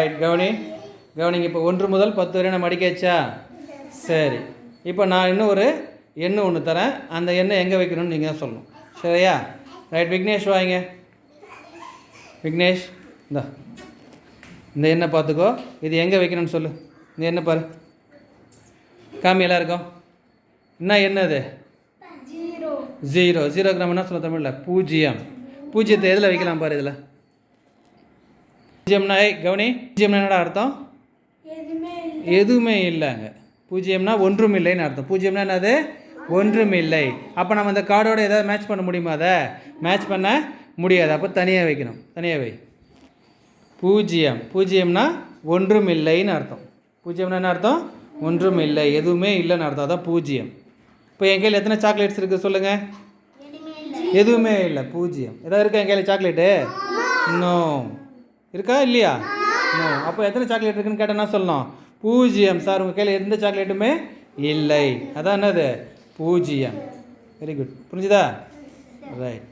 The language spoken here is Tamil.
ரைட், கவனிங்க. இப்போ 1 முதல் 10 வரை நம்ம அடிக்காச்சா? சரி, இப்போ நான் இன்னும் ஒரு எண்ணு ஒன்று தரேன். அந்த எண்ணை எங்கே வைக்கணும்னு நீங்கள் தான் சொல்லணும். சரியா? ரைட், விக்னேஷ் வாங்க. விக்னேஷ், இந்த எண்ணை பார்த்துக்கோ. இது எங்கே வைக்கணும்னு சொல்லு. இந்த எண்ணை பாரு, காமி எல்லாருக்கும். என்ன எண்ணெய் அது? 0. 0க்கு நம்ம என்ன சொல்ல தமிழில்? பூஜ்ஜியம். பூஜ்ஜியத்தை எதில் வைக்கலாம் பாரு. இதில் பூஜ்ஜியம்னா பூஜ்ஜியம்னா என்னடா அர்த்தம்? எதுவுமே இல்லைங்க. பூஜ்ஜியம்னா ஒன்றும் இல்லைன்னு அர்த்தம். பூஜ்ஜியம்னா என்னது? ஒன்றும் இல்லை. அப்போ நம்ம அந்த கார்டோட ஏதாவது மேட்ச் பண்ண முடியுமா? அதை மேட்ச் பண்ண முடியாது. அப்போ தனியாக வைக்கணும். தனியாக வை. பூஜ்ஜியம்னா ஒன்றும் இல்லைன்னு அர்த்தம். பூஜ்ஜியம்னா என்ன அர்த்தம்? ஒன்றும் இல்லை, எதுவுமே இல்லைன்னு அர்த்தம். அதான் பூஜ்ஜியம். இப்போ என் கையில் எத்தனை சாக்லேட்ஸ் இருக்குது சொல்லுங்கள்? எதுவுமே இல்லை, பூஜ்ஜியம். ஏதாவது இருக்கா என் கையில் சாக்லேட்டு? இன்னும் இருக்கா இல்லையா? இன்னும். அப்போ எத்தனை சாக்லேட் இருக்குன்னு கேட்டால் என்ன சொல்லணும்? பூஜ்ஜியம். சார் உங்கள் கையில் எந்த சாக்லேட்டுமே இல்லை, அதான் என்னது? பூஜ்ஜியம். Very good. புரிஞ்சுதா? ரைட்.